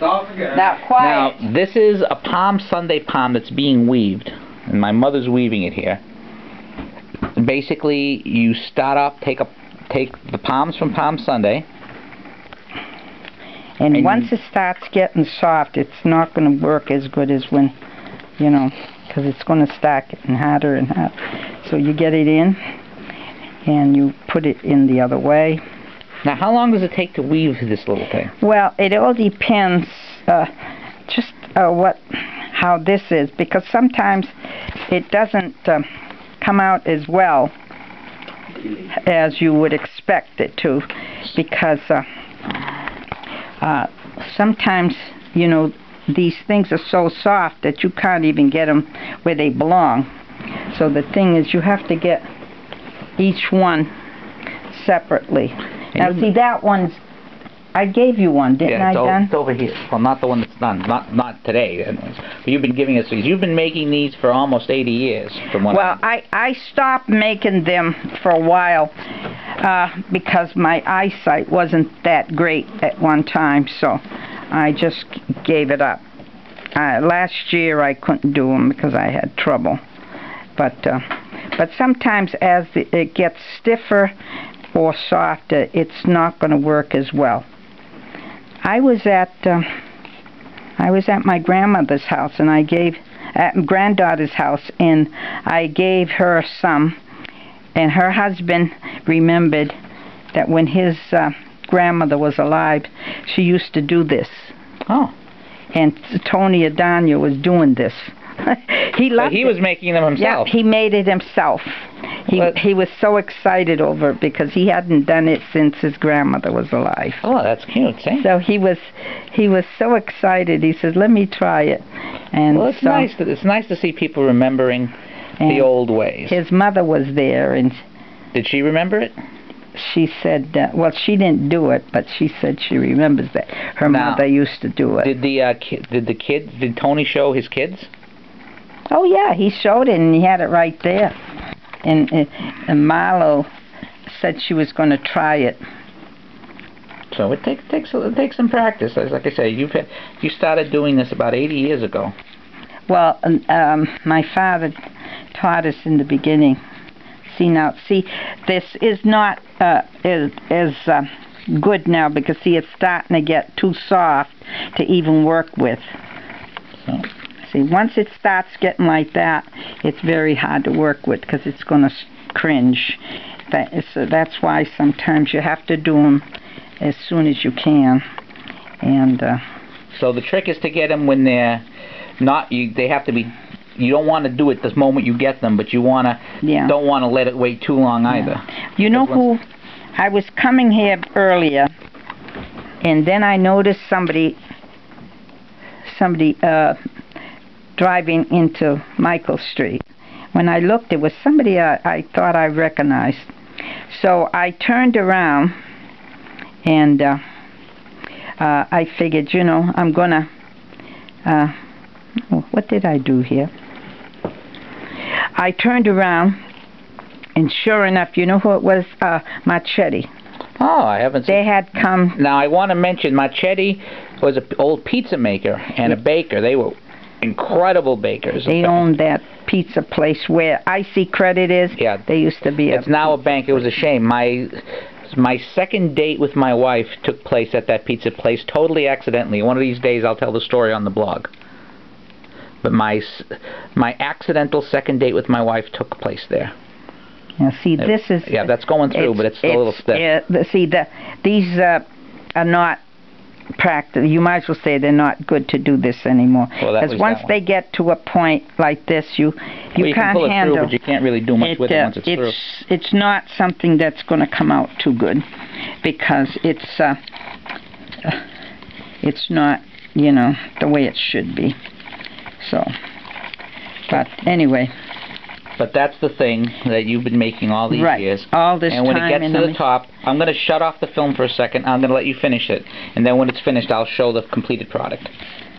Now, quiet. Now, this is a Palm Sunday palm that's being weaved, and my mother's weaving it here. Basically, you start off, take the palms from Palm Sunday. And once it starts getting soft, it's not going to work as good as when, you know, because it's going to start getting harder and harder. So you get it in, and you put it in the other way. Now, how long does it take to weave this little thing? Well, it all depends just how this is, because sometimes it doesn't come out as well as you would expect it to, because sometimes, you know, these things are so soft that you can't even get them where they belong. So the thing is, you have to get each one separately. Now, see, that one's, I gave you one, didn't I, Dan? Yeah, it's over here. Well, not the one that's done. Not today. But you've been giving us these. You've been making these for almost 80 years. From what I stopped making them for a while because my eyesight wasn't that great at one time, so I just gave it up. Last year I couldn't do them because I had trouble. But sometimes as it gets stiffer or softer, it's not going to work as well. I was at my grandmother's house, and I gave at granddaughter's house, and I gave her some, and her husband remembered that when his grandmother was alive, she used to do this. Oh. And Tony Adanya was doing this. He loved he was making them himself. Yeah, he made it himself. He was so excited over it because he hadn't done it since his grandmother was alive. Oh, that's cute, see? So he was so excited. He says, "Let me try it." And well, it's nice. It's nice to see people remembering the old ways. His mother was there, and did she remember it? She said, well, she didn't do it, but she said she remembers that her mother used to do it. Did Tony show his kids? Oh yeah, he showed it, and he had it right there. And Marlo said she was going to try it. So it takes some practice. Like I say, you started doing this about 80 years ago. Well, my father taught us in the beginning. See, this is not as good now because see, it's starting to get too soft to even work with. So. See, once it starts getting like that, it's very hard to work with because it's going to cringe. That's why sometimes you have to do them as soon as you can. And so the trick is to get them when they're not. They have to be. You don't want to do it the moment you get them, but you don't want to let it wait too long either. You know who? I was coming here earlier, and then I noticed somebody driving into Michael Street. When I looked, it was somebody I thought I recognized. So I turned around, and I figured, you know, I'm gonna. What did I do here? I turned around, and sure enough, you know who it was? Machete. Oh, I haven't seen. They had come. Now I want to mention Machete was an old pizza maker and a baker. They were incredible bakers. They owned that pizza place where Icy Credit is. Yeah. They used to be. It's now a bank. It was a shame. My second date with my wife took place at that pizza place totally accidentally. One of these days I'll tell the story on the blog. But my accidental second date with my wife took place there. Now see, this is... Yeah, that's going through, but it's still a little stiff. See, these are not practice. You might as well say they're not good to do this anymore. Because once they get to a point like this, you can't pull it handle. Through, but you can't really do much with it once it's through. It's not something that's going to come out too good, because it's not, you know, the way it should be. So, but anyway. But that's the thing that you've been making all these years. All this time. And when it gets to the top, I'm going to shut off the film for a second. I'm going to let you finish it. And then when it's finished, I'll show the completed product.